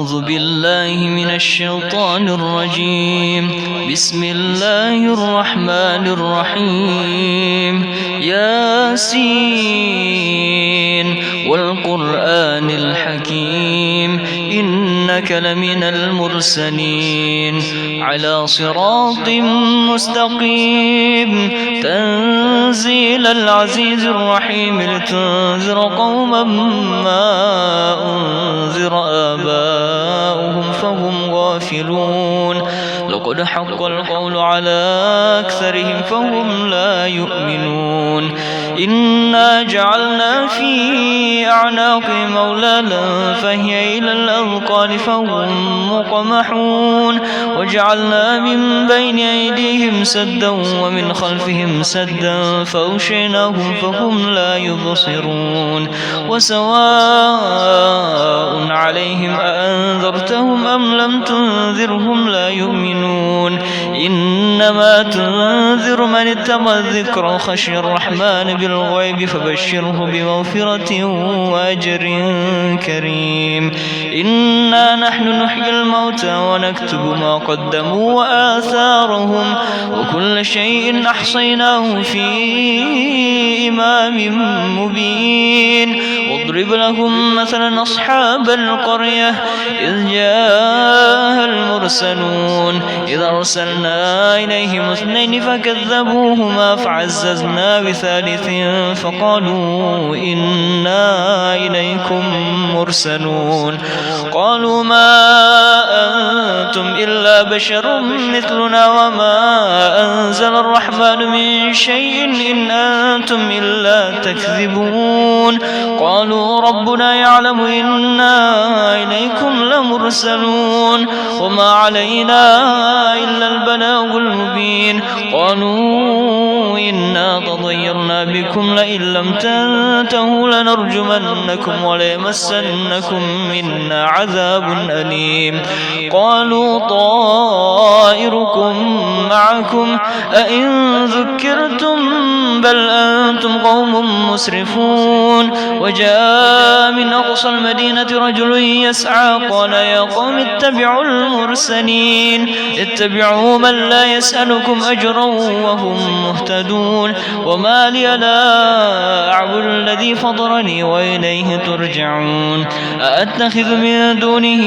أعوذ بالله من الشيطان الرجيم. بسم الله الرحمن الرحيم. ياسين والقرآن الحكيم إنك لمن المرسلين على صراط مستقيم تنزيل العزيز الرحيم لتنذر قوما ما أنذر آباؤهم فهم غافلون لقد حق القول على أكثرهم فهم لا يؤمنون إنا جعلنا في أعناقهم أغلالا فهي إلى الأذقان فهم مقمحون وجعلنا من بين أيديهم سدا ومن خلفهم سدا فأغشيناهم فهم لا يبصرون وسواء عليهم أأنذرتهم أم لم تنذرهم لا يؤمنون إنما تنذر من اتبع الذكر وخشي الرحمن بالغيب فبشره بمغفرة وأجر كريم إنا نحن نحيي الموتى ونكتب ما قدموا وآثارهم وكل شيء أحصيناه في إمام مبين واضرب لهم مثلا أصحاب القرية إذ جاءها المرسلون إذ أرسلنا إليهم اثنين فكذبوهما فعززنا بثالث فقالوا إنا إليكم مرسلون قالوا ما أنتم إلا بشر مثلنا وما أنزل الرحمن من شيء إن أنتم إلا تكذبون قالوا ربنا يعلم إنا إليكم لمرسلون وما علينا إلا البلاغ المبين قالوا إنا تطيرنا بكم لئن لم تنتهوا لنرجمنكم وليمسنكم منا عذاب أليم قالوا طائركم معكم أئن ذكرتم بل أنتم قوم مسرفون وجاء من أقصى المدينة رجل يسعى قال يا قوم اتبعوا المرسلين اتبعوا من لا يسألكم أجرا وهم مهتدون وما لي لا أعبد الذي فطرني وإليه ترجعون أأتخذ من دونه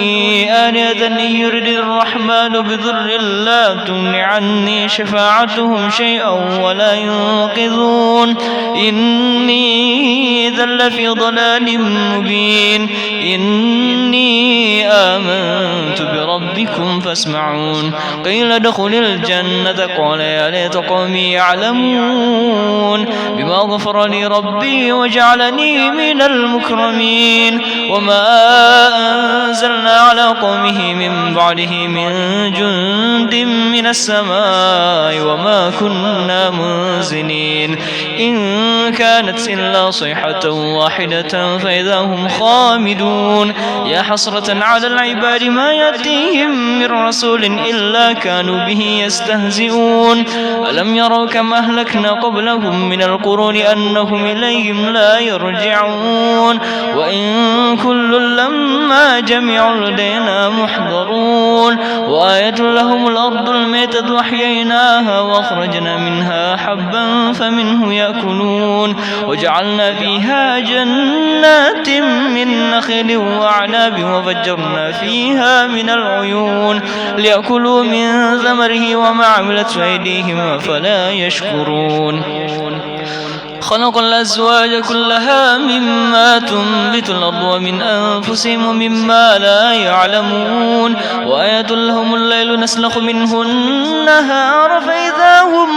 آلهة إن يرد الرحمن بضر لا تغن عني شفاعتهم شيئا ولا ينقذون إني إذا لفي ضلال مبين إني آمنت بربكم فاسمعون قيل ادخل الجنة قال يا ليت قومي يعلمون بما غفر لي ربي وجعلني من المكرمين وما أنزلنا على قومه من بعده من جند من السماء وما كنا منزلين إن كانت إلا صيحة واحدة فإذا هم خامدون يا حسرة على العباد ما يأتيهم من رسول إلا كانوا به يستهزئون ألم يروا كم أهلكنا قبلهم من القرون أنهم إليهم لا يرجعون وإن كل لما جميع لدينا محضرون وآية لهم الأرض الميتة وأحييناها وأخرجنا منها حبا فمنه يأكلون وجعلنا فيها جنات من نخيل وأعناب وفجرنا فيها من العيون ليأكلوا من ثمره وما عملت أيديهم أفلا يشكرون خلق الأزواج كلها مما تنبت الأرض ومن أنفسهم ومما لا يعلمون وآية لهم الليل نسلخ منه النهار فإذا هم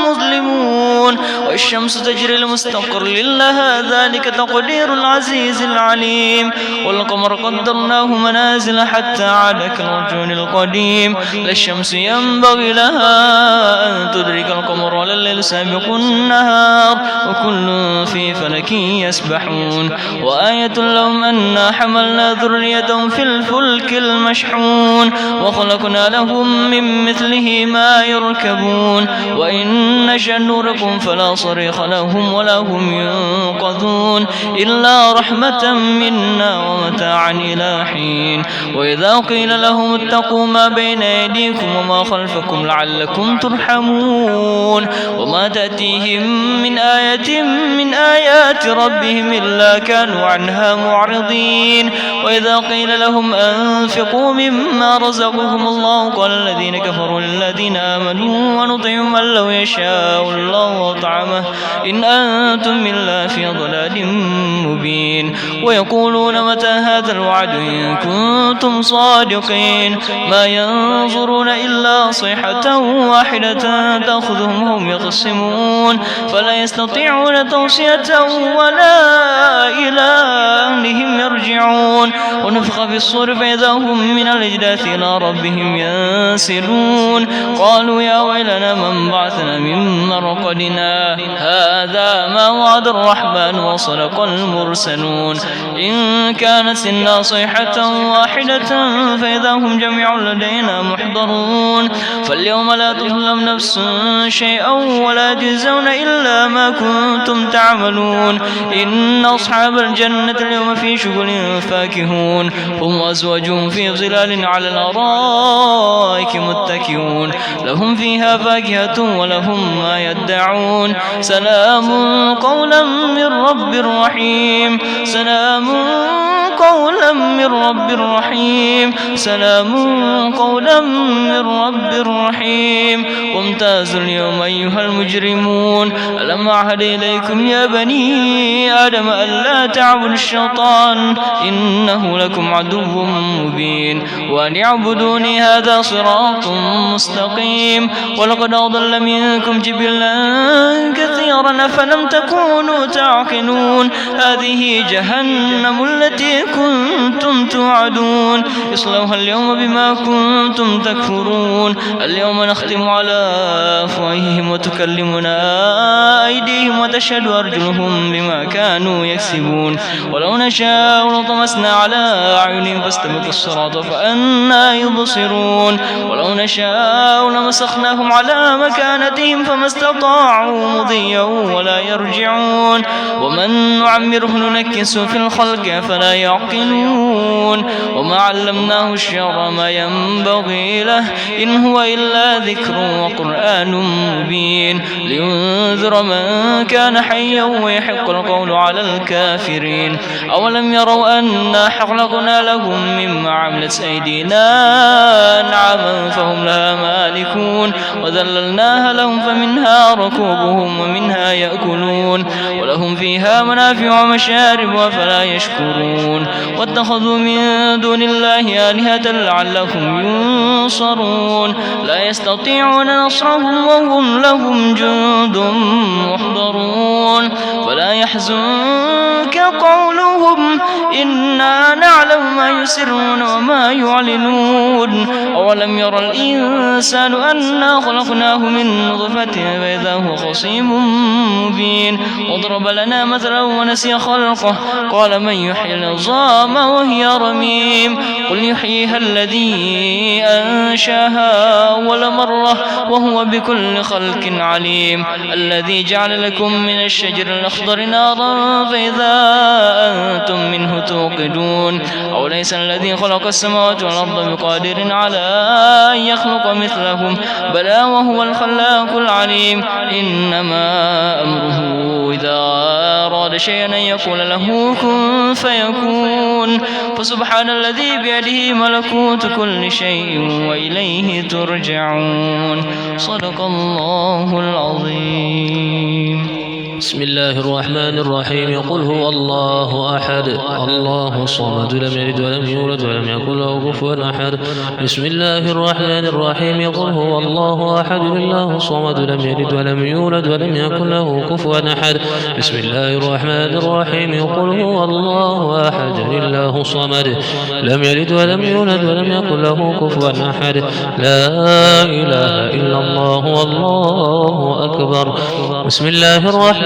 مظلمون والشمس تجري لمستقر لها ذلك تقدير العزيز العليم والقمر قدرناه منازل حتى عاد كالعرجون القديم لا الشمس ينبغي لها أن تدرك القمر ولا الليل سابق النهار وكل في فلك يسبحون وآية لهم أنا حملنا ذريتهم في الفلك المشحون وخلقنا لهم من مثله ما يركبون وإن نشأ نغرقهم فلا صريخ لهم ولا هم ينقذون إلا رحمة منا ومتاعا إلى حين وإذا قيل لهم اتقوا ما بين أيديكم وما خلفكم لعلكم ترحمون وما تأتيهم من آية من آيات ربهم إلا كانوا عنها معرضين وإذا قيل لهم أنفقوا مما رزقكم الله قال الذين كفروا للذين آمنوا ونطعم من لو يشاء الله طعمه إن أنتم إلا في ضلال مبين ويقولون متى هذا الوعد إن كنتم صادقين ما ينظرون إلا صيحة واحدة تأخذهم هم يقسمون فلا يستطيعون توصية ولا إلى أهلهم يرجعون ونفخ في الصور فإذا هم من الأجداث إلى ربهم ينسلون قالوا يا ويلنا من بعثنا من مرقدنا هذا ما وعد الرحمن وصدق المرسلون إن كانت إلا صيحة واحدة فإذا هم جميع لدينا محضرون فاليوم لا تظلم نفس شيئا ولا تجزون إلا ما كنتم تعملون إن أصحاب الجنة اليوم في شغل فاكهون هم وأزواجهم في ظلال على الأرائك متكئون لهم فيها فاكهة ولهم ما يدعون سلام قولا من رب رحيم سلام قولا من رب رحيم سلام قولا من رب رحيم وامتازوا اليوم أيها المجرمون ألم أعهد إليكم يا بني آدم ألا تعبدوا الشيطان إنه لكم عدو مبين وأن اعبدوني هذا صراط مستقيم ولقد أضل منكم جبلا كثيرا أفلم تكونوا تعقلون هذه جهنم التي كنتم توعدون اصلوها اليوم بما كنتم تكفرون اليوم نختم على أفواههم وتكلمنا أيديهم وتشهد أرجلهم بما كانوا يكسبون ولو نشاء لطمسنا على أعينهم فاستبقوا الصراط فأنا يبصرون ولو نشاء لمسخناهم على مكانتهم فما استطاعوا مضيا ولا يرجعون ومن نعمره ننكسه في الخلق فلا يعقلون وما علمناه الشعر ما ينبغي له إن هو إلا ذكر وقرآن مبين لينذر من كان حيا ويحق القول على الكافرين أولم يروا أنا خلقنا لهم مما عملت أيدينا أنعاما فهم لها مالكون وذللناها لهم فمنها ركوبهم ومنها يأكلون ولهم فيها منافع ومشارب وفلا يشكرون واتخذوا من دون الله آلهة لعلهم ينصرون لا يستطيعون نصرهم وهم لهم جند محضرون فلا يحزنك قولهم إنا نعلم ما يسرون وما يعلنون أولم يرى الإنسان أنا خلقناه من نطفة فإذا هو خصيم مبين وضرب لنا مثلا ونسي خلقه قال من يحيي العظام وهي رميم قل يحييها الذي أنشاها أول مرة وهو بكل خلق عليم الذي جعل لكم من الشجر الأخضر نارا فإذا أنتم منه توقدون أوليس الذي خلق السماوات والأرض بقادر على أن يخلق مثلهم بلى وهو الخلاق العليم إنما أمره إذا أراد شيئا أن يقول له كن فيكون فسبحان الذي بيده ملكوت كل شيء وإليه ترجعون صدق الله العظيم. بسم الله الرحمن الرحيم قل هو الله أحد الله الصمد لم يلد ولم يولد ولم يكن له كفوا أحد بسم الله الرحمن الرحيم قل هو الله أحد الله الصمد لم يلد ولم يولد ولم يكن له كفوا أحد بسم الله الرحمن الرحيم قل هو الله أحد الله الصمد لم يلد ولم يولد ولم يكن له كفوا أحد لا إله إلا الله والله أكبر بسم الله الرحمن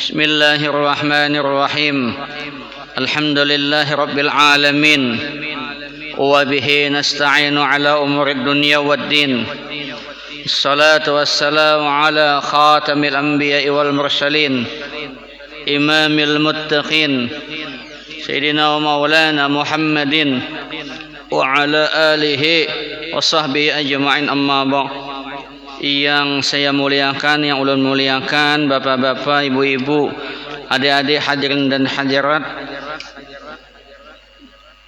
Bismillahirrahmanirrahim. Alhamdulillahi rabbil alamin. Wa bihi nasta'inu ala umurid dunya waddin. Assalatu wassalamu ala khatamil anbiya'i wal mursalin, imamil muttaqin, Sayyidina wa maulana Muhammadin wa ala alihi wa sahbihi ajma'in, amma ba'd. Yang saya muliakan, yang ulun muliakan, bapak-bapak, ibu-ibu, adik-adik hadirin dan hadirat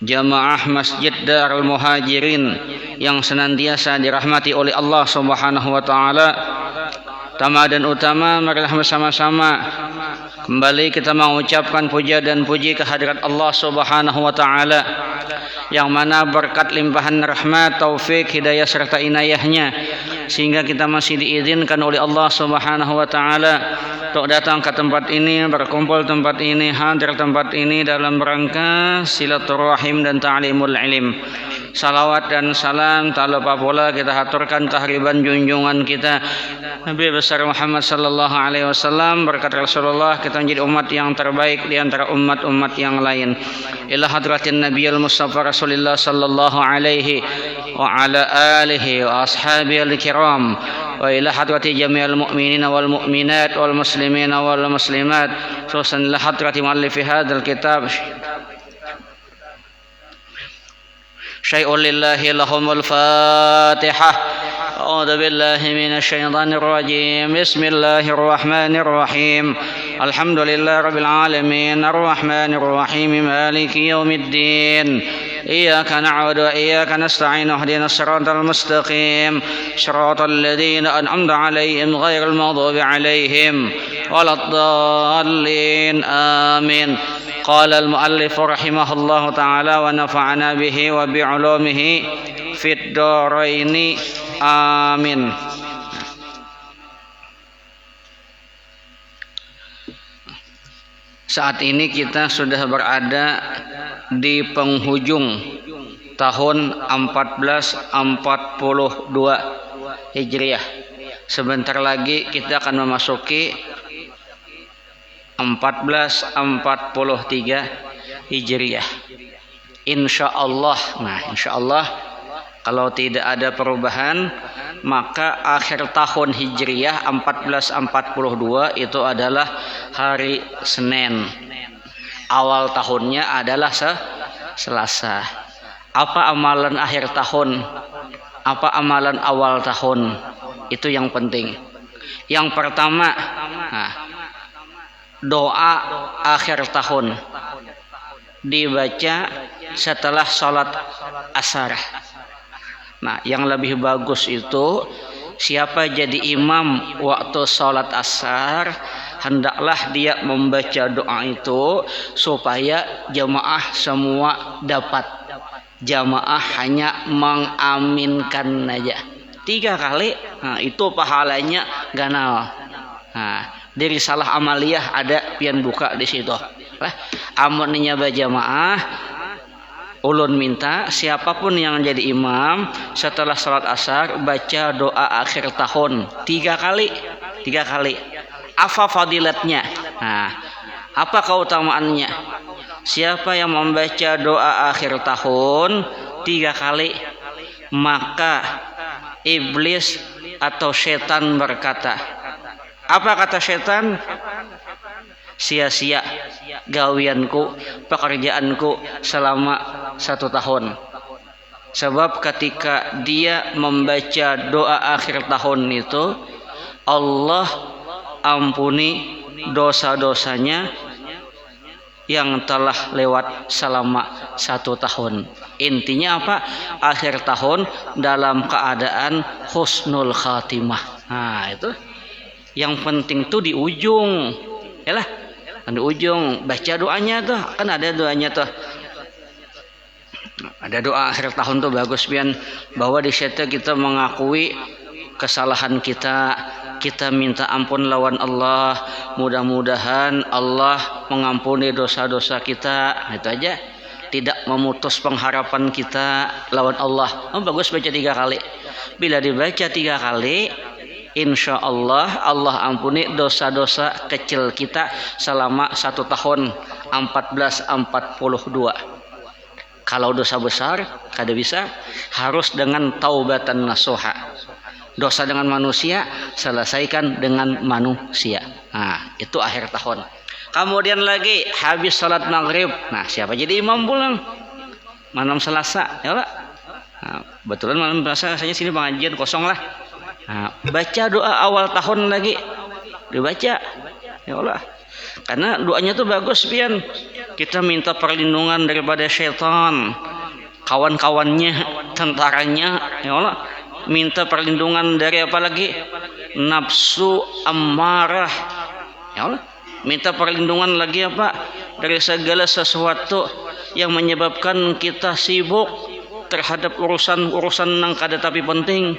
jamaah Masjid Darul Muhajirin yang senantiasa dirahmati oleh Allah Subhanahu wa taala. Pertama dan utama, marilah bersama-sama kembali kita mengucapkan puja dan puji kehadirat Allah Subhanahu wa taala, yang mana berkat limpahan rahmat, taufik, hidayah serta inayahnya sehingga kita masih diizinkan oleh Allah Subhanahu wa taala untuk datang ke tempat ini, berkumpul tempat ini, hadir tempat ini dalam rangka silaturahim dan ta'limul ilm. Salawat dan salam tak lupa pula kita haturkan kehadiran junjungan kita Nabi besar Muhammad sallallahu alaihi wasallam. Berkat Rasulullah kita menjadi umat yang terbaik di antara umat-umat yang lain. Ila hadratin Nabiyil Mustafa Rasulullah sallallahu alaihi wa ala alihi wa ashabihi al-kiram, wa ila hadrati jami'il mu'minina wal mu'minat wal muslimina wal muslimat, khususan ila hadrati muallifi hadzal kitab syai'un lillahi lahumul fatihah. A'udzu billahi minasy syaithanir rajim. Bismillahir rahmanir rahim. Alhamdulillahi rabbil alamin, arrahmanir rahim, maliki yaumiddin. Iyyaka na'budu wa iyyaka nasta'in. Ihdinas siratal mustaqim. Shiratal ladzina an'amta 'alaihim ghairil maghdubi 'alaihim waladdallin. Amin. قال المؤلف رحمه الله تعالى ونفعنا به وبعلومه في الدارين آمين. Saat ini kita sudah berada di penghujung tahun 1442 Hijriah. Sebentar lagi kita akan memasuki 1443 Hijriah. Insyaallah. Nah, insyaallah kalau tidak ada perubahan, maka akhir tahun Hijriah 1442 itu adalah hari Senin. Awal tahunnya adalah Selasa. Apa amalan akhir tahun? Apa amalan awal tahun? Itu yang penting. Yang pertama, doa akhir tahun dibaca setelah sholat asar. Nah, yang lebih bagus itu siapa jadi imam waktu sholat asar, hendaklah dia membaca doa itu supaya jamaah semua dapat. Jamaah hanya mengaminkan aja 3 kali. Nah, itu pahalanya ganal. Nah, dari salah amaliyah ada pian buka di situ. Amun nyaba jamaah, ulun minta siapapun yang jadi imam setelah salat asar baca doa akhir tahun 3 kali. 3 kali. Apa fadilatnya? Nah, apa keutamaannya? Siapa yang membaca doa akhir tahun 3 kali, maka iblis atau setan berkata, apa kata setan? Sia-sia gawianku, pekerjaanku selama 1 tahun. Sebab ketika dia membaca doa akhir tahun itu, Allah ampuni dosa-dosanya yang telah lewat selama 1 tahun. Intinya apa? Akhir tahun dalam keadaan husnul khatimah. Nah, itu yang penting tuh di ujung, yalah, di ujung baca doanya tuh, kan ada doanya tuh. Ada doa akhir tahun tuh bagus pian, bahwa di situ kita mengakui kesalahan kita, kita minta ampun lawan Allah, mudah-mudahan Allah mengampuni dosa-dosa kita. Itu aja, tidak memutus pengharapan kita lawan Allah. Bagus baca 3 kali. Bila dibaca 3 kali, insya Allah Allah ampuni dosa-dosa kecil kita selama 1 tahun 1442. Kalau dosa besar kada bisa, harus dengan taubatan nasuha. Dosa dengan manusia selesaikan dengan manusia. Nah, itu akhir tahun. Kemudian lagi habis salat maghrib. Nah, siapa jadi imam pulang? Malam Selasa, ya lah. Nah, betulan malam Selasa saya sini pengajian kosong lah. Nah, baca doa awal tahun lagi. Dibaca. Ya Allah. Karena doanya tuh bagus pian. Kita minta perlindungan daripada syaitan, kawan-kawannya, tentaranya, ya Allah. Minta perlindungan dari apa lagi? Nafsu ammarah. Ya Allah. Minta perlindungan lagi apa? Dari segala sesuatu yang menyebabkan kita sibuk terhadap urusan-urusan yang kada tapi penting.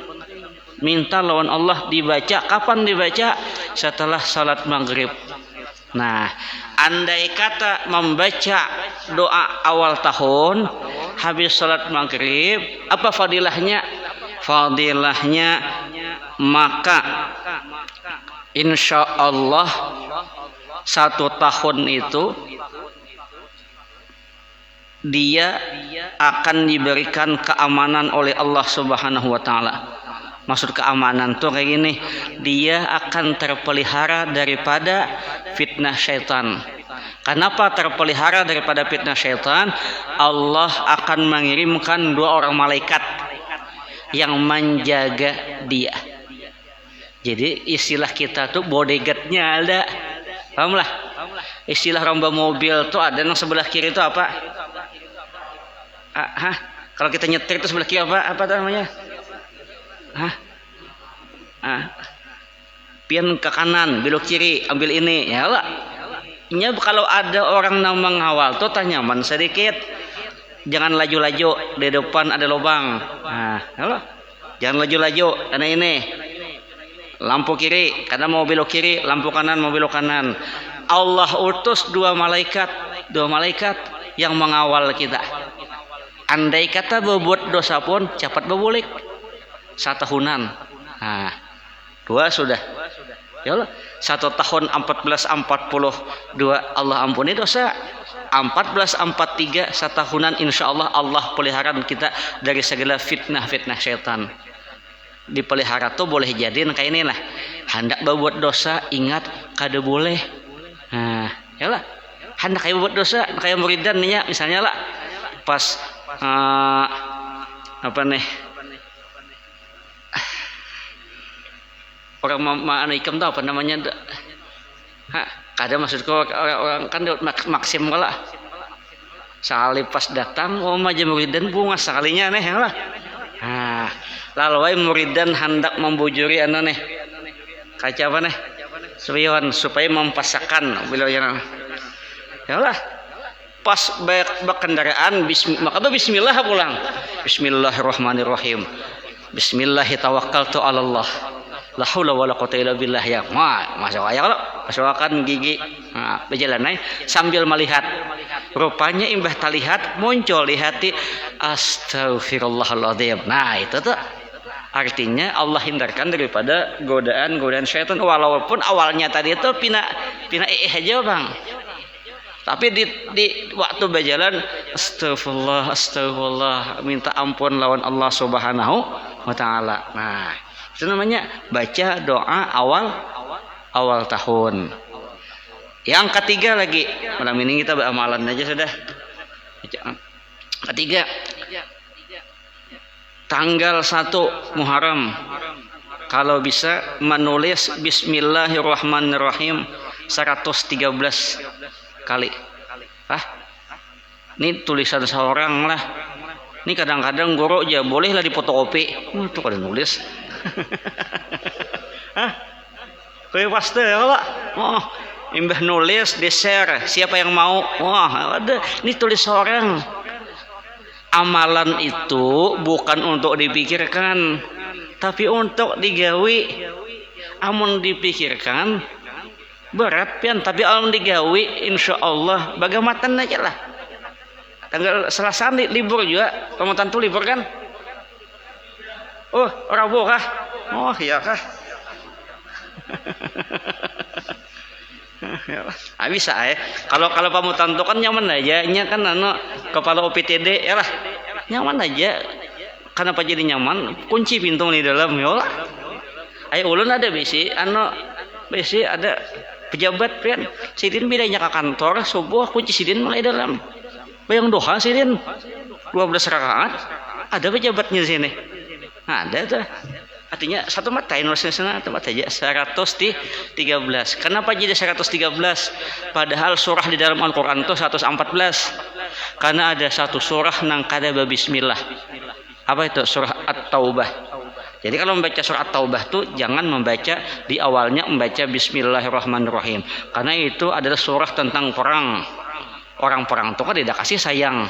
Minta lawan Allah dibaca. Kapan dibaca? Setelah salat maghrib. Nah, andai kata membaca doa awal tahun habis salat maghrib, apa fadilahnya? Fadilahnya maka insya Allah 1 tahun itu dia akan diberikan keamanan oleh Allah Subhanahu wa taala. Maksud keamanan tuh kayak gini, dia akan terpelihara daripada fitnah syaitan. Kenapa terpelihara daripada fitnah syaitan? Allah akan mengirimkan 2 orang malaikat yang menjaga dia. Jadi istilah kita tuh bodyguardnya ada. Paham lah? Istilah romba mobil tuh ada yang sebelah kiri itu apa? Kalau kita nyetir itu sebelah kiri apa? Apa namanya? Pian ke kanan, belok kiri, ambil ini, ya lah. Kalau ada orang yang mengawal tuh tanya nyaman sedikit. Jangan laju-laju, di depan ada lubang. Ya lah. Jangan laju-laju, karena ini. Lampu kiri, karena mau belok kiri, lampu kanan mau belok kanan. Allah utus 2 malaikat yang mengawal kita. Andai kata berbuat dosa pun cepat berbulik. 1 tahunan. 2 sudah. Ya Allah, 1 tahun 1442 Allah ampuni dosa. 1443 1 tahunan insya Allah Allah pelihara kita dari segala fitnah syaitan. Dipelihara tuh boleh jadi kayak ini lah. Hendak berbuat dosa ingat kada boleh. Ya lah. Hendak kayak berbuat dosa kayak muridan nih ya misalnya lah. Pas apa nih? Orang mana ikam tahu apa namanya? Kada maksudku orang kan maksim lah. Sekali pas datang, aja muridan bunga sekalinya nih ya lah. Lalu muridan hendak membujuri nih kaca apa nih? Supaya mempasakan bila yang ya lah. Pas berkendaraan maka bismillah pulang. Bismillahirrahmanirrahim. Bismillahirrahmanirrahim. Ala Allah. La haula wala quwwata illa billah ya. Masukkan gigi. Berjalan sambil melihat. Rupanya imbah terlihat muncul di hati astagfirullahaladzim. Nah, itu tuh artinya Allah hindarkan daripada godaan syaitan. Walaupun awalnya tadi itu pina aja bang. Tapi di waktu berjalan astagfirullah minta ampun lawan Allah Subhanahu wa taala. Nah, itu namanya baca doa awal tahun. Yang ketiga lagi, malam ini kita beramalan aja sudah. Ketiga, tanggal 1 Muharram kalau bisa menulis Bismillahirrahmanirrahim 113 kali. Ini tulisan seorang lah. Ini kadang-kadang guru aja bolehlah difotokopi. Itu kada nulis. Kayak pasti kalau imbah nulis di share siapa yang mau. Wah, ada ini tulis seorang. Amalan itu bukan untuk dipikirkan, tapi untuk digawi. Amun dipikirkan berat pian, tapi amun digawi insya Allah bagamatan aja lah. Tanggal Selasa libur juga, Ramadan tuh libur kan? Oh, Rabu kah? Oh iya kah? Bisa kalau pamutan tuh kan nyaman aja nya kan kepala OPTD ya lah nyaman aja. Kenapa jadi nyaman? Kunci pintu di dalam ya lah. Ulun ada bisi ada pejabat kan sidin bidanya ke kantor subuh kunci sidin mulai dalam bayang doa sidin 12 rakaat ada pejabatnya di sini ada tuh. Artinya satu mata Indonesia tempat aja 113. Kenapa jadi 113? Padahal surah di dalam Al-Quran itu 114. Karena ada satu surah nang kada bismillah. Apa itu? Surah At-Taubah. Jadi kalau membaca surah At-Taubah tuh jangan membaca di awalnya membaca Bismillahirrahmanirrahim. Karena itu adalah surah tentang perang. Orang perang itu kan tidak kasih sayang.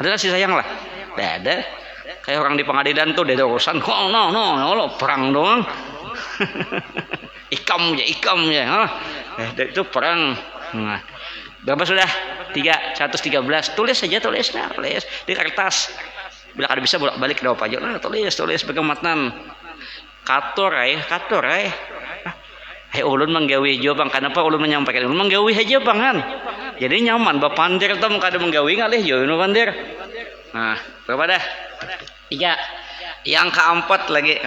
Ada kasih sayang lah. Tidak ada. Kayak orang di pengadilan tuh ada urusan, no, perang doang. ikam ya. Itu perang. Nah, berapa sudah? 113. Tulis di kertas. Bila kada bisa bolak-balik daw aja. Nah, tulis pegang matnan. Kator. Ulun menggawi aja bang. Kenapa ulun menyampaikan? Ulun menggawi aja bang kan. Jadi nyaman. Bapandir tuh kada menggawi ngalih jo nu pandir. Nah, berapa dah? 3. Yang keempat lagi.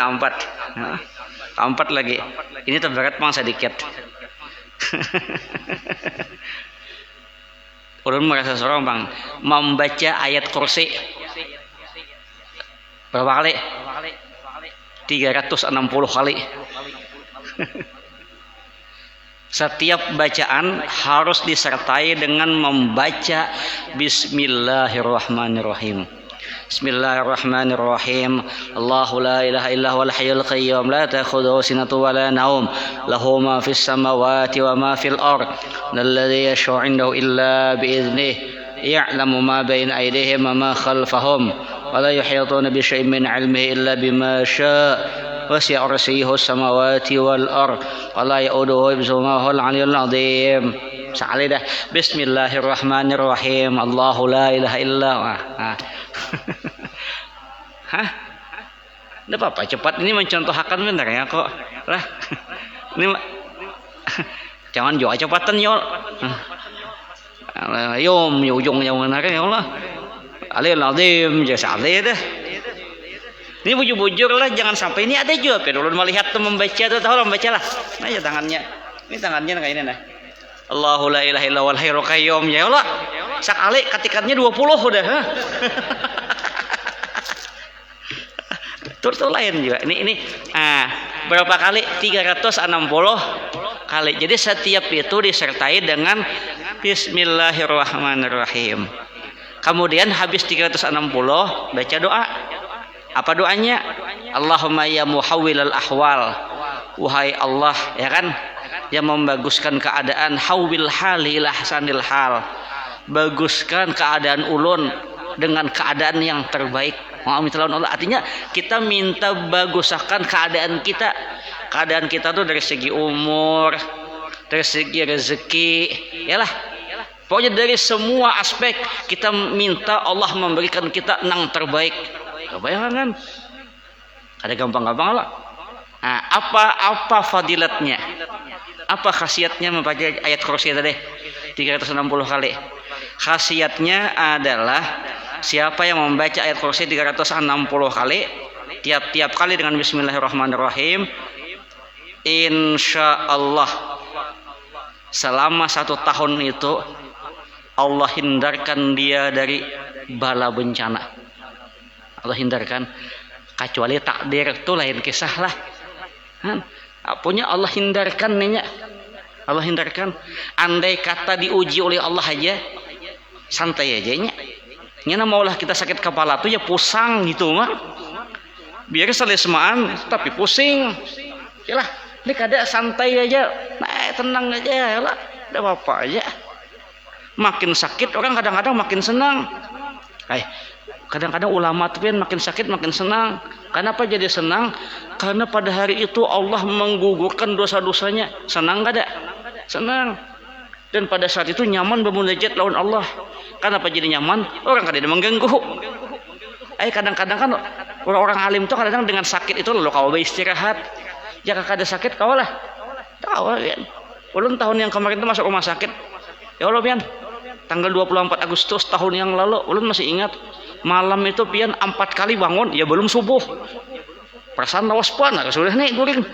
Ini terberat bang sedikit. Ulun merasa seorang bang membaca ayat kursi berapa kali? 360 kali. Setiap bacaan harus disertai dengan membaca Bismillahirrahmanirrahim. Bismillahirrahmanirrahim. Allahu la ilaha illa huwal hayyul qayyum la ta'khudhuhu sinatun wa la nawm lahu ma fis samawati wa ma fil ard alladhi yashfa'u 'indahu illa bi idhnihi ya'lamu ma bayna aydihim wa ma khalfahum wa la yuhituna bi shay'in min 'ilmihi illa bima syaa' wasi'a kursiyuhu samawati wal ard wa la ya'uduhu hifdhuhuma wa huwal 'aliyyul 'azim. Sekali dah. Bismillahirrahmanirrahim. Allahu la ilaha illa Hah? Tidak apa-apa, cepat. Ini mencontohkan benar ya kok. Lah. Ini jangan juga cepatan yol. Yom ujungnya benar ya Allah. Alil azim jasale dah. Ini bujur-bujur lah, jangan sampai ini ada juga. Ulun melihat tuh membaca tuh tahu membaca lah. Nah ya tangannya. Ini tangannya kayak ini nah. Allahu la ilaha illa huwal hayyul qayyum ya Allah. Sekali ketikatnya 20 udah. Tur lain juga. Ini berapa kali? 360 kali. Jadi setiap itu disertai dengan Bismillahirrahmanirrahim. Kemudian habis 360 baca doa. Apa doanya? Allahumma ya muhawwilal ahwal. Wahai Allah, ya kan? Yang membaguskan keadaan, hawil hali ila hasanil hal. Baguskan keadaan ulun dengan keadaan yang terbaik. Allah. Artinya kita minta baguskan keadaan kita. Keadaan kita tuh dari segi umur, dari segi rezeki, yalah. Pokoknya dari semua aspek kita minta Allah memberikan kita yang terbaik. Kebayangan. Ada gampang-gampang lah. Nah, apa fadilatnya? Apa khasiatnya membaca ayat kursi tadi 360 kali? Khasiatnya adalah siapa yang membaca ayat kursi 360 kali, tiap-tiap kali dengan Bismillahirrahmanirrahim, insya Allah selama 1 tahun itu Allah hindarkan dia dari bala bencana. Allah hindarkan, kecuali takdir itu lain kisah lah. Punya Allah hindarkan nanya. Allah hindarkan. Andai kata diuji oleh Allah aja, santai aja nya. Nyana maulah kita sakit kepala tuh ya pusang gitu mah. Biar selesmaan tapi pusing. Yalah, ini kada santai aja. Nah, tenang aja yalah. Enggak apa-apa aja. Makin sakit orang kadang-kadang makin senang. Kadang-kadang ulama tuh makin sakit makin senang. Kenapa jadi senang? Karena pada hari itu Allah menggugurkan dosa-dosanya. Senang gak ada? Senang. Dan pada saat itu nyaman bermunajat lawan Allah. Kenapa jadi nyaman? Orang kadang mengganggu. Kadang-kadang kan orang-orang alim tuh kadang dengan sakit itu lalu kau istirahat. Jika kada sakit kau lah Tahu pian. Ulun tahun yang kemarin itu masuk rumah sakit. Ya Allah pian. Tanggal 24 Agustus tahun yang lalu, ulun masih ingat. Malam itu pian 4 kali bangun, ya belum subuh. Perasaan lawas pan, sudah nih guring.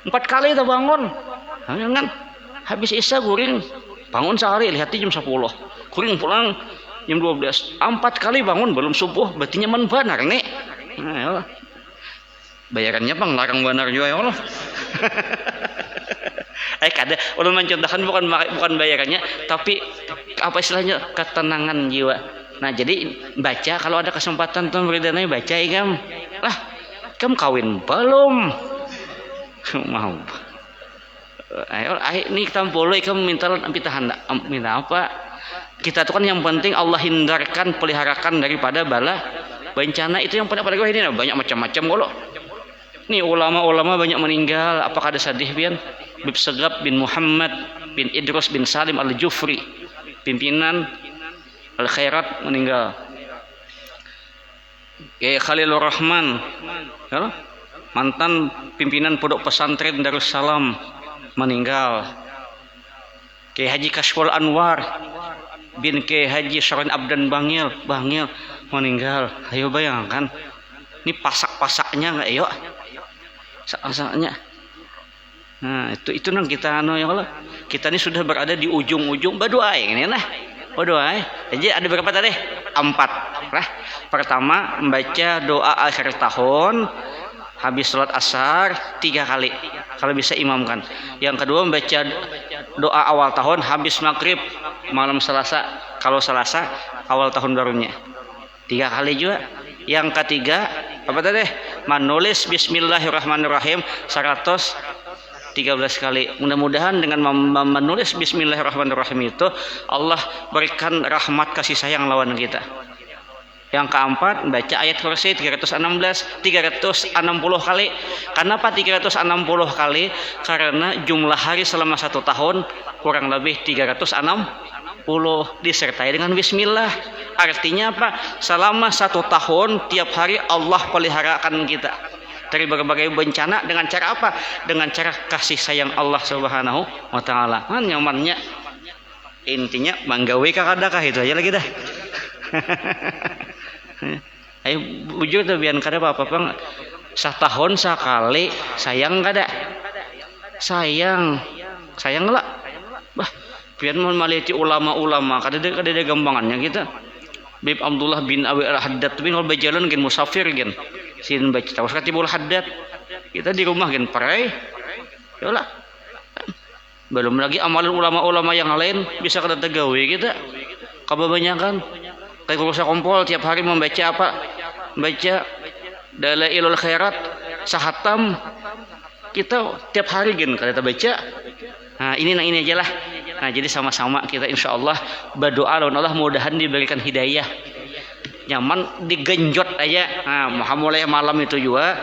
4 kali itu bangun. Jangan habis isya guring. Bangun sehari, lihat jam 10. Guring pulang jam 12. 4 kali bangun belum subuh, berarti nyaman benar nih. Nah, ya Allah. Bayarannya bang larang benar juga ya Allah. Kada ulun mencontohkan bukan bayarannya, tapi apa istilahnya, ketenangan jiwa. Nah jadi baca, kalau ada kesempatan tuh beridanai baca ikam. Lah, kamu kawin belum? Mau. Ayo, ini kita boleh ikam minta apa? Kita tuh kan yang penting Allah hindarkan, peliharakan daripada bala bencana itu yang pada gue ini banyak macam-macam kalau. Nih ulama-ulama banyak meninggal. Apakah ada sadih pian? Bib Segap bin Muhammad bin Idrus bin Salim Al-Jufri, pimpinan Al-Khairat, meninggal. Kiai Khalilur Rahman, ya, mantan pimpinan pondok pesantren Darussalam, meninggal. Kiai Haji Kashful Anwar bin Kiai Haji Syarin Abdan Bangil, meninggal. Ayo bayangkan, ini pasak-pasaknya nggak, ayo pasak-pasaknya. Nah itu nang kita ya Allah, kita ini sudah berada di ujung-ujung berdoa ini nah. Berdoa. Jadi ada berapa tadi? 4. Nah, pertama membaca doa akhir tahun habis sholat asar 3 kali kalau bisa imamkan. Yang kedua membaca doa awal tahun habis maghrib malam Selasa, kalau Selasa awal tahun barunya 3 kali juga. Yang ketiga apa tadi? Menulis Bismillahirrahmanirrahim 113 kali. Mudah-mudahan dengan menulis Bismillahirrahmanirrahim itu Allah berikan rahmat kasih sayang lawan kita. Yang keempat, baca ayat kursi 360 kali. Kenapa 360 kali? Karena jumlah hari selama 1 tahun kurang lebih 360 disertai dengan bismillah. Artinya apa? Selama 1 tahun tiap hari Allah peliharakan kita dari berbagai bencana. Dengan cara apa? Dengan cara kasih sayang Allah Subhanahu wa taala. Nyamannya intinya manggawe kakadakah itu aja lagi dah. Ayo bujur tuh biar kada apa-apa bang. Setahun sekali sayang kada? Sayang lah. Bah, biar meliti ulama-ulama kada gampangannya kita. Bib Abdullah bin Abi Al-Haddad bin berjalan gen musafir gen. Sin baca tawas Katibul Haddad. Kita di rumah gen parai. Yalah. Belum lagi amalan ulama-ulama yang lain bisa kada tegawe kita. Kebanyakan kayak kursa kompol tiap hari membaca apa? Baca Dalailul Khairat sahatam. Kita tiap hari gen kada baca. Nah, ini aja lah. Nah, jadi sama-sama kita insyaallah berdoa lawan Allah mudahan diberikan hidayah. Nyaman digenjot aja. Nah, mulai malam itu juga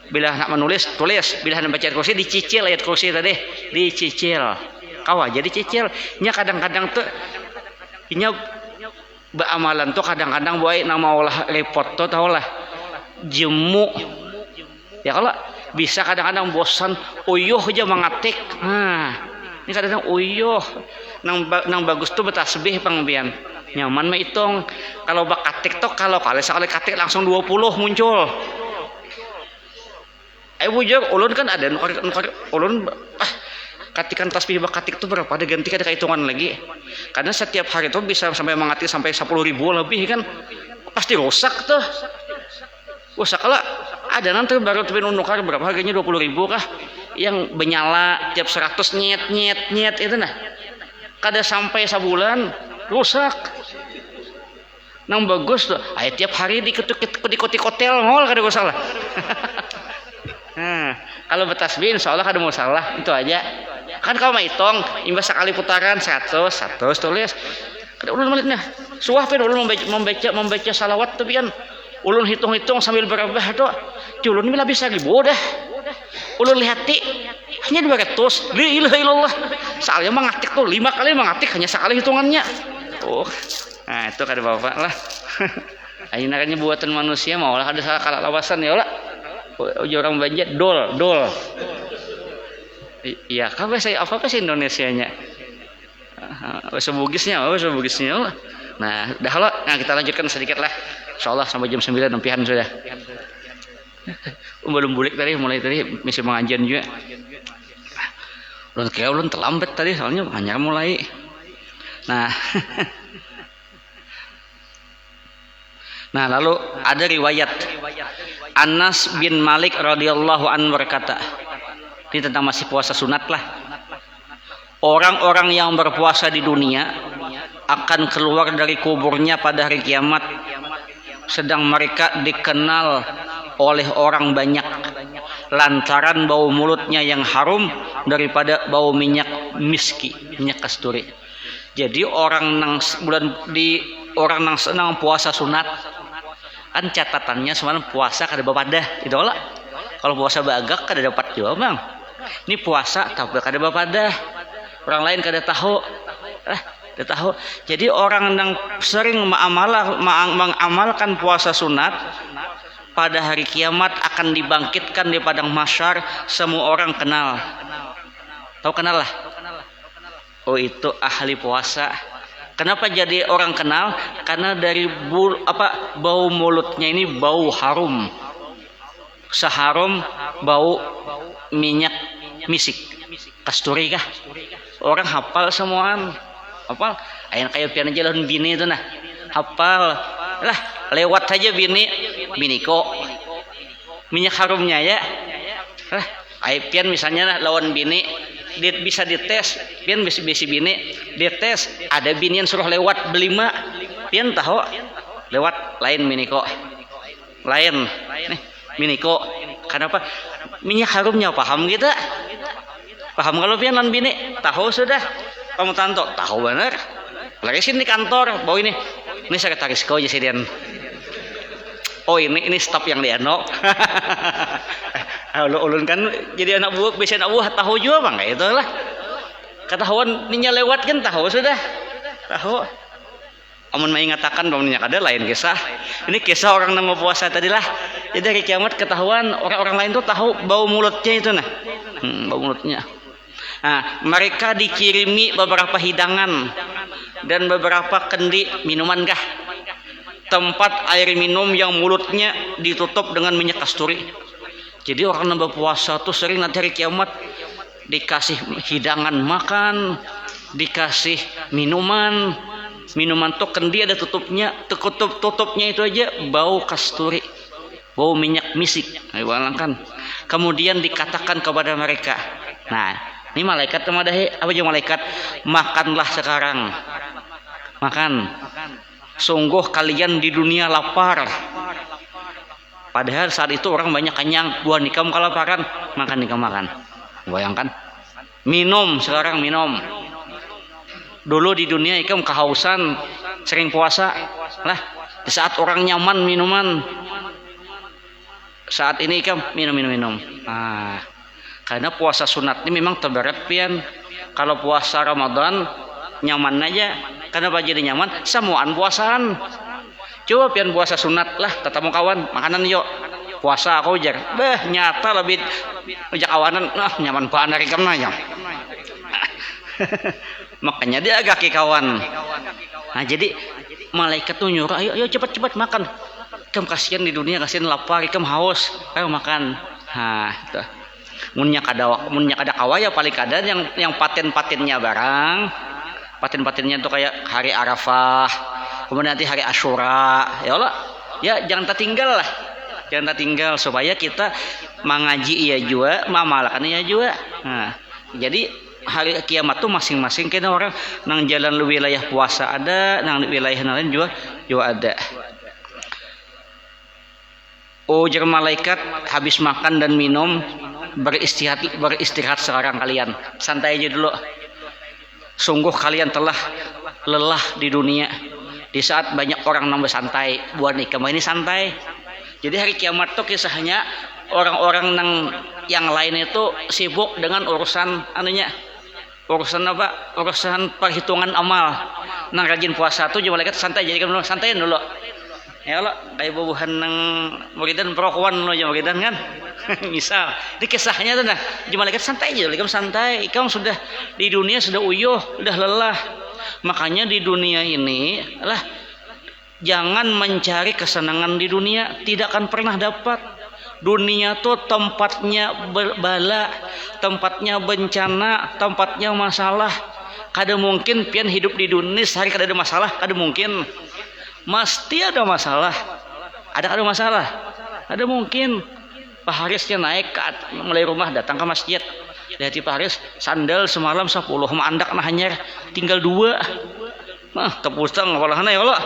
bila nak menulis tulis, bila nak baca ayat kursi dicicil ayat kursi tadi, dicicil. Kawa jadi cicil. Nya kadang-kadang tuh nya beramalan tuh kadang-kadang boy nama olah repot tuh tahu lah. Jemu. Ya kalau bisa kadang-kadang bosan uyuh aja mengatik. Nah, ini kadang-kadang uyuh nang bagus tuh bertasbih pangbian. Nyaman mah itong kalau bak katik tuh kalau sekali katik langsung 20 muncul. Bujur ulun kan ada ulun katikan tasbih bak katik tuh berapa? Ada ganti ada hitungan lagi. Karena setiap hari tuh bisa sampai mengatik sampai 10.000 lebih kan. Pasti rusak tuh. Rusak kalau ada nanti baru tuh nukar berapa harganya 20.000 kah? Yang menyala tiap 100 nyet itu nah. Kada sampai sebulan rusak. Nang bagus tuh. Tiap hari dikuti hotel ngol kada salah. Nah, kalau bertasbih insyaallah kada mau salah, itu aja. Kan kalau hitung imbas sekali putaran 100 tulis. Kada ulun malitnya. Suah pe ulun membaca salawat tuh pian. Ulun hitung-hitung sambil berabah tuh. Ulun bila bisa ribu dah. Ulun lihati hanya 200. La ilaha illallah. Soalnya mengatik tuh 5 kali mengatik hanya sekali hitungannya. Oh. Nah, itu kada bapak lah. Ayeuna kan buatan manusia maulah ada salah kala lawasan ya lah. Orang banjir dol. Iya, kan bahasa apa bahasa Indonesianya? Bahasa Bugisnya, bahasa Bugisnya. Nah, dah lo, nah kita lanjutkan sedikit lah. Insyaallah sampai jam 9 nempihan sudah. Belum bulik tadi, mulai tadi misi pengajian juga. Ulun terlambat tadi soalnya hanya mulai. Nah. Nah, lalu ada riwayat Anas bin Malik radhiyallahu anhu berkata, ini tentang masih puasa sunat lah. Orang-orang yang berpuasa di dunia akan keluar dari kuburnya pada hari kiamat, sedang mereka dikenal oleh orang banyak lantaran bau mulutnya yang harum daripada bau minyak miski, minyak kasturi. Jadi orang nang senang puasa sunat kan catatannya semalam puasa kada bapadah itu lah. Kalau puasa bagak kada dapat juga bang. Ini puasa tapi kada bapadah. Orang lain kada tahu. Kada tahu. Jadi orang yang sering mengamalkan puasa sunat pada hari kiamat akan dibangkitkan di padang mahsyar, semua orang kenal. Tahu kenal lah. Oh itu ahli puasa. Kenapa jadi orang kenal? Karena dari bau mulutnya ini bau harum, seharum bau minyak misik, kasturi kah? Orang hafal semuaan, hafal. Ayan kayak pian aja lawan bini itu nah, hafal. Lah lewat saja bini kok minyak harumnya ya. Lah ayo pian misalnya lawan bini. Bisa dites, pian bisi bini dites, ada bini yang suruh lewat belima, pian tahu lewat lain miniko, lain nih miniko, kenapa minyak harumnya paham kita, paham kalau pian lan bini tahu sudah, kamu tanto tahu benar, lagi sini di kantor bawa ini sekretaris kau aja sedian. Oh ini staf yang dianok. Ulun kan jadi anak buah, bisa anak buah tahu juga bang, kayak itulah. Ketahuan ninya lewat kan tahu sudah, tahu. Amun mengatakan bang ninya kada lain kisah. Ini kisah orang yang mau puasa tadi lah. Jadi dari kiamat ketahuan orang-orang lain tuh tahu bau mulutnya itu nah, bau mulutnya. Nah mereka dikirimi beberapa hidangan dan beberapa kendi minuman kah. Tempat air minum yang mulutnya ditutup dengan minyak kasturi. Jadi orang yang berpuasa tuh sering nanti hari kiamat dikasih hidangan makan, dikasih minuman tuh kendi ada tutupnya, tutupnya itu aja bau kasturi, bau minyak misik. Bayangkan. Kemudian dikatakan kepada mereka, nah ini malaikat temadahi apa aja malaikat, makanlah sekarang, makan. Sungguh kalian di dunia lapar. Padahal saat itu orang banyak kenyang. Buah nikam kelaparan, makan nikam makan. Bayangkan. Minum sekarang minum. Dulu di dunia ikam kehausan, sering puasa. Lah, di saat orang nyaman minuman. Saat ini ikam minum. Karena puasa sunat ini memang terberat pian. Kalau puasa Ramadan nyaman aja. Kenapa jadi nyaman? Semuaan puasaan. Coba pian puasa sunat lah, ketemu kawan, makanan yuk. Puasa aku ujar. Nyata lebih ujak kawanan, nyaman banget dari kamu. Makanya dia agak ke kawan. Nah, jadi malaikat tuh nyuruh, ayo cepat makan. Kamu kasihan di dunia, kasihan lapar, kamu haus. Ayo makan. Nah, itu. Munnya kada kawaya paling kada yang paten-patennya barang. Paten-patennya tuh kayak hari Arafah, kemudian nanti hari Asyura, ya Allah, ya jangan tertinggal lah, jangan tertinggal supaya kita mengaji iya juga, mengamalkan iya juga. Nah, jadi hari kiamat tuh masing-masing kena orang nang jalan wilayah puasa ada, nang wilayah lain juga ada. Ujar malaikat habis makan dan minum beristirahat sekarang kalian, santai aja dulu. Sungguh kalian telah lelah di dunia. Di saat banyak orang nambah santai, buat nikah ini santai. Jadi hari kiamat tuh kisahnya orang-orang yang lain itu sibuk dengan urusan urusan perhitungan amal. Nang rajin puasa tuh malaikat santai, jadi santai dulu. Ya Allah, kayak bubuhan nang muridan perokwan lo aja muridan kan. Misal, ini kisahnya tuh nah, di malaikat santai aja, ikam santai, ikam sudah di dunia sudah uyuh, sudah lelah. Makanya di dunia ini lah jangan mencari kesenangan di dunia, tidak akan pernah dapat. Dunia tuh tempatnya bala, tempatnya bencana, tempatnya masalah. Kada mungkin pian hidup di dunia sehari kada ada masalah, kada mungkin. Mesti ada masalah. Ada masalah. Ada mungkin. Pak Harisnya naik mulai rumah datang ke masjid. Lihat Pak Haris sandal semalam 10 mandak nah hanya tinggal 2. Nah, tepustang apalahana ya Allah.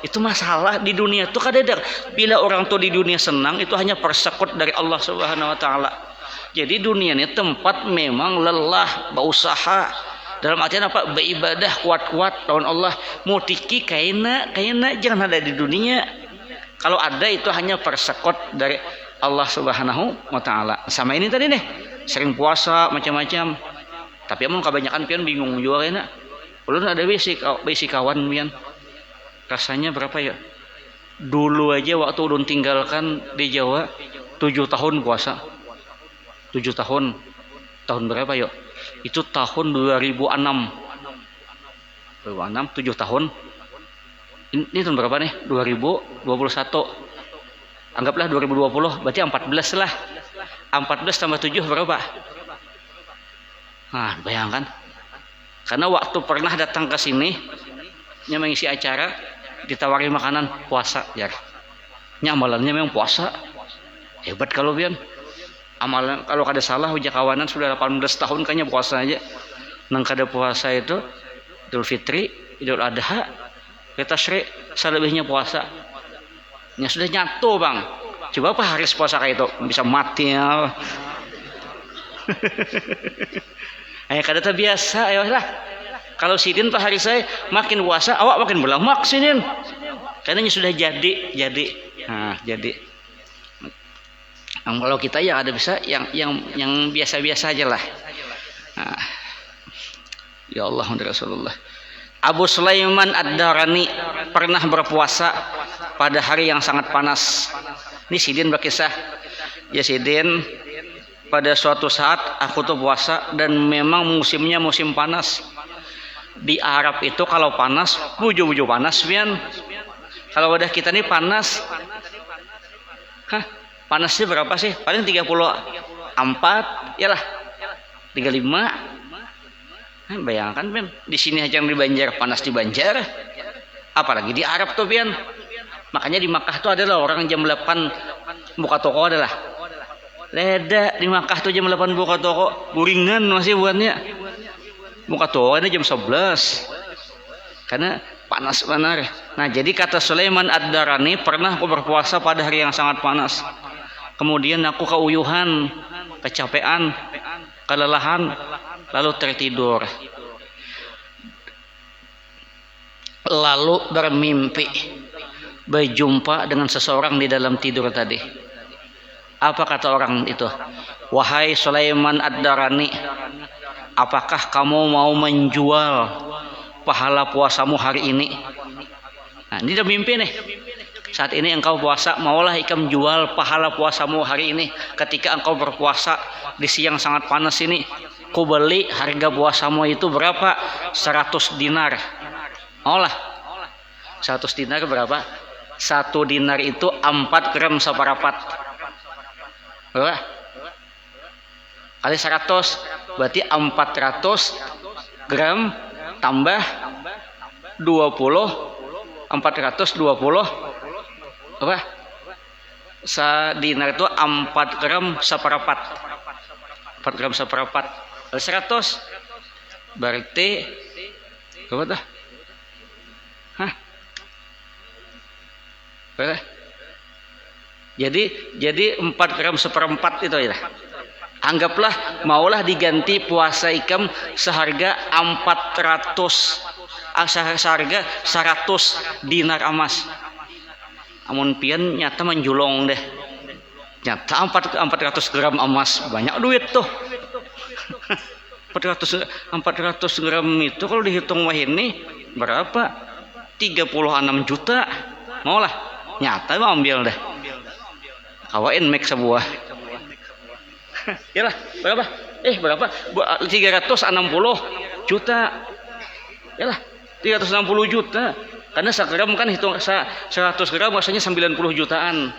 Itu masalah di dunia tuh kada ada. Bila orang tuh di dunia senang itu hanya persekut dari Allah Subhanahu wa taala. Jadi dunia ini tempat memang lelah, berusaha. Dalam artian apa? Beribadah kuat-kuat lawan Allah. Mutiki kaina jangan ada di dunia. Kalau ada itu hanya persekut dari Allah Subhanahu wa taala. Sama ini tadi nih, sering puasa macam-macam. Tapi emang kebanyakan pian bingung juga kayaknya. Ulun ada besi kawan pian. Rasanya berapa ya? Dulu aja waktu ulun tinggalkan di Jawa 7 tahun puasa. 7 tahun. Tahun berapa yuk? Itu tahun 2006. 7 tahun. Ini tahun berapa nih? 2021. Anggaplah 2020, berarti 14 lah. 14 tambah 7 berapa? Nah, bayangkan. Karena waktu pernah datang ke sini, mengisi acara, ditawari makanan puasa, ya. Amalannya memang puasa. Hebat kalau pian. Amalan kalau kada salah uja kawanan sudah 18 tahun kayaknya puasa aja. Nang kada puasa itu Idul Fitri, Idul Adha, kita syrik selebihnya puasa. Ya sudah nyatu bang. Coba apa Haris puasa kayak itu bisa mati ya. Ayo kada terbiasa ayo lah. Kalau sidin Pak Haris saya makin puasa awak makin belamak sidin. Karena sudah jadi. Nah, jadi. Kalau kita ya ada bisa yang biasa-biasa aja lah. Nah. Ya Allah Rasulullah. Abu Sulaiman Ad-Darani pernah berpuasa pada hari yang sangat panas. Ini sidin berkisah. Ya sidin, pada suatu saat aku tuh puasa dan memang musimnya musim panas. Di Arab itu kalau panas, buju-buju panas pian. Kalau wadah kita nih panas. Panasnya berapa sih? Paling 34, yalah 35. Bayangkan pian, di sini aja yang di Banjar panas di Banjar, apalagi di Arab tuh pian. Makanya di Makkah tuh adalah orang jam 8 buka toko adalah. Leda di Makkah tuh jam 8 buka toko, guringan masih buatnya. Buka toko ini jam 11. Karena panas benar. Nah, jadi kata Sulaiman Ad-Darani, pernah aku berpuasa pada hari yang sangat panas. Kemudian aku keuyuhan, kecapean, kelelahan, lalu tertidur. Lalu bermimpi berjumpa dengan seseorang di dalam tidur tadi. Apa kata orang itu? Wahai Sulaiman Ad-Darani, apakah kamu mau menjual pahala puasamu hari ini? Nah, ini udah mimpi nih. Saat ini engkau puasa, maulah ikam jual pahala puasamu hari ini. Ketika engkau berpuasa di siang sangat panas ini, ku beli harga puasamu itu berapa? 100 dinar. Maulah 100 dinar berapa? 1 dinar itu 4 gram seperapat. Berapa? Kali 100 berarti 400 gram tambah 20, 420 apa? Dinar itu 4 gram seperempat. 4 gram seperempat. 100 berarti berapa dah? Berapa? Jadi 4 gram seperempat itu ya. Anggaplah maulah diganti puasa ikam seharga 100 dinar emas. Amun pian nyata menjulong deh. Nyata 400 gram emas, banyak duit tuh. 400 gram itu kalau dihitung wah ini berapa? 36 juta. Maulah Nyata mah ambil deh. Kawain make sebuah. Yalah, berapa? Berapa? 360 juta. Yalah, 360 juta. Karena 1 gram kan hitung 100 gram maksudnya 90 jutaan.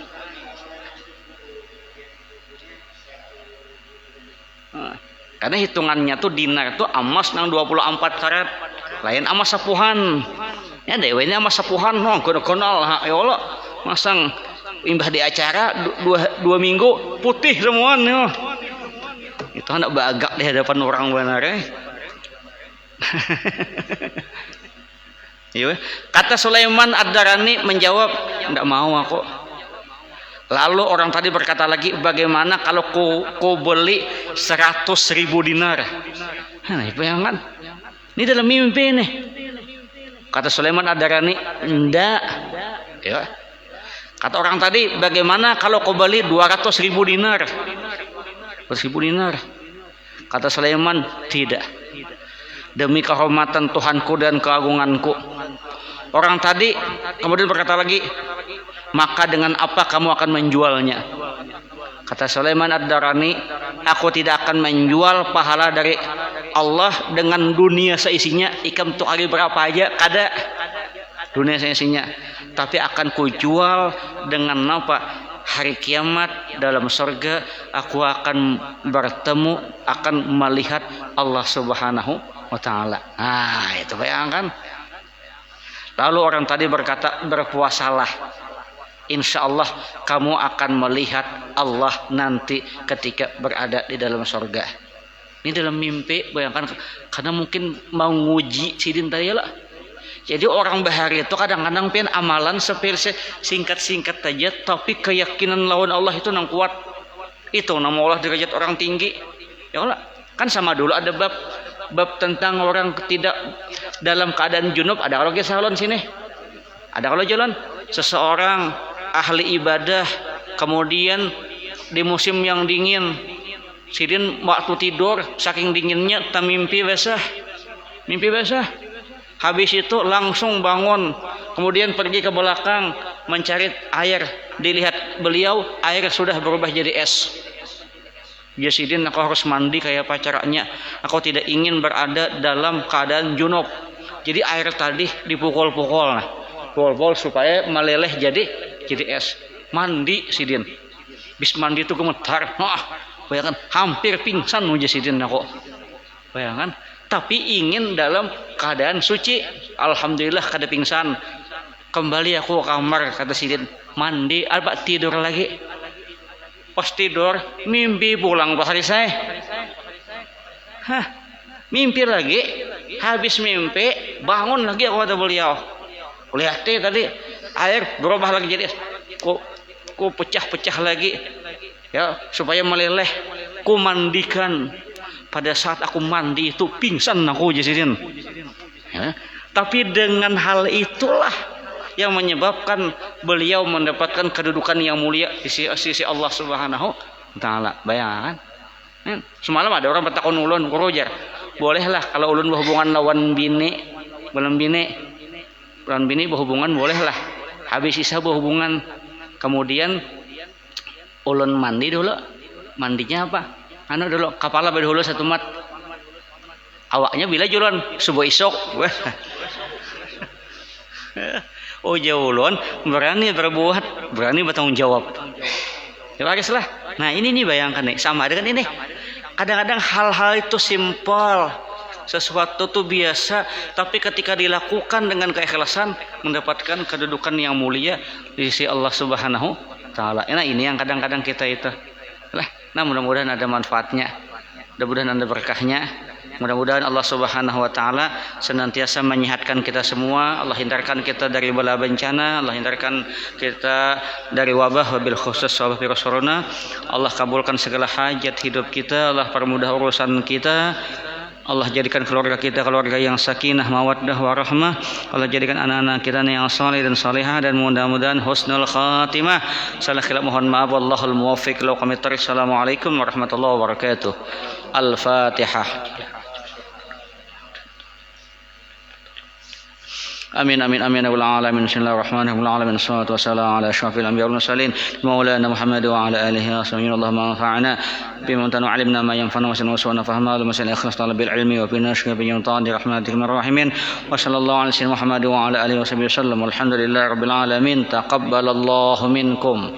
Karena hitungannya tuh dinar tuh emas nang 24 karat. Lain emas sapuhan. Ya dewe ini emas sapuhan no gonal ya Allah. Masang imbah di acara 2 minggu putih semuanya. Itu hendak bagak di hadapan orang benar Iya. Kata Sulaiman Ad-Darani menjawab, enggak mau aku. Lalu orang tadi berkata lagi, bagaimana kalau ku beli 100.000 dinar? Nah, bayangkan. Ini dalam mimpi nih. Kata Sulaiman Ad-Darani, enggak. Ya. Kata orang tadi, bagaimana kalau ku beli 200.000 dinar? 100.000 dinar. Kata Sulaiman, tidak. Demi kehormatan Tuhanku dan keagunganku. Orang tadi kemudian berkata lagi, maka dengan apa kamu akan menjualnya? Kata Sulaiman Ad-Darani, aku tidak akan menjual pahala dari Allah dengan dunia seisinya. Ikam tuh hari berapa aja kada dunia seisinya, tapi akan kujual dengan apa? Hari kiamat dalam surga aku akan bertemu, akan melihat Allah Subhanahu wa ta'ala. Nah, itu bayangkan. Lalu orang tadi berkata, berpuasalah. Insya Allah kamu akan melihat Allah nanti ketika berada di dalam surga. Ini dalam mimpi, bayangkan. Karena mungkin mau nguji sidin tadi lah. Jadi orang bahari itu kadang-kadang pengen amalan sepilse singkat-singkat aja, tapi keyakinan lawan Allah itu nang kuat. Itu nama Allah derajat orang tinggi. Ya Allah, kan sama dulu ada bab tentang orang tidak dalam keadaan junub. Ada kalau salon sini. Ada kalau jalan seseorang ahli ibadah kemudian di musim yang dingin sidin waktu tidur saking dinginnya mimpi basah. Habis itu langsung bangun, kemudian pergi ke belakang mencari air. Dilihat beliau, air sudah berubah jadi es. Jasidin, aku harus mandi kayak pacarnya. Aku tidak ingin berada dalam keadaan junub. Jadi air tadi dipukul-pukul, pukul supaya meleleh jadi es. Mandi sidin. Bis mandi itu gemetar. Bayangkan hampir pingsan Jasidin aku. Bayangkan. Tapi ingin dalam keadaan suci. Alhamdulillah kada pingsan. Kembali aku ke kamar, kata sidin. Mandi, tidur lagi. Pas tidur, mimpi pulang hari saya. Mimpi lagi. Habis mimpi, bangun lagi aku kata beliau. Lihat tadi air berubah lagi jadi ku pecah-pecah lagi. Ya, supaya meleleh. Ku mandikan. Pada saat aku mandi itu pingsan aku Jasidin. Ya. Tapi dengan hal itulah yang menyebabkan beliau mendapatkan kedudukan yang mulia di sisi Allah Subhanahu wa ta'ala. Bayangkan. Semalam ada orang bertakon ulun kurojar. Bolehlah kalau ulun berhubungan lawan bini, belum bini. Lawan bini berhubungan bolehlah. Habis isa berhubungan. Kemudian ulun mandi dulu. Mandinya apa? Dulu kepala berdahulu satu mat. Awaknya bila jualan subuh isok. Oh jauhlon berani berbuat, berani bertanggung jawab. Ya bagislah. Nah ini nih bayangkan nih sama dengan ini. Kadang-kadang hal-hal itu simpel, sesuatu tuh biasa, tapi ketika dilakukan dengan keikhlasan mendapatkan kedudukan yang mulia di sisi Allah Subhanahu wa ta'ala. Nah ini yang kadang-kadang kita itu. Nah mudah-mudahan ada manfaatnya, mudah-mudahan ada berkahnya, mudah-mudahan Allah Subhanahu wa ta'ala senantiasa menyehatkan kita semua. Allah hindarkan kita dari bala bencana, Allah hindarkan kita dari wabah, wabil khusus wabah virus corona. Allah kabulkan segala hajat hidup kita, Allah permudah urusan kita. Allah jadikan keluarga kita keluarga yang sakinah, mawaddah, warahmah. Allah jadikan anak-anak kita yang saleh dan salihah, dan mudah-mudahan husnul khatimah. Salah khilaf mohon maaf, wallahul muwaffiq. Assalamualaikum warahmatullahi wabarakatuh. Al-Fatihah. آمين آمين آمين يا رب العالمين. بسم الله الرحمن الرحيم. الصلاة والسلام على أشرف الأنبياء والمرسلين مولانا محمد وعلى آله وصحبه. اللهم انفعنا بما علمنا ما ينفعنا وسوءنا فهمنا ومسألة إخلاص طلب العلم وفينا شكر بينطان رحمتك من الراحمين. وصلى الله على سيدنا محمد وعلى آله وصحبه وسلم والحمد لله رب العالمين. تقبل الله منكم.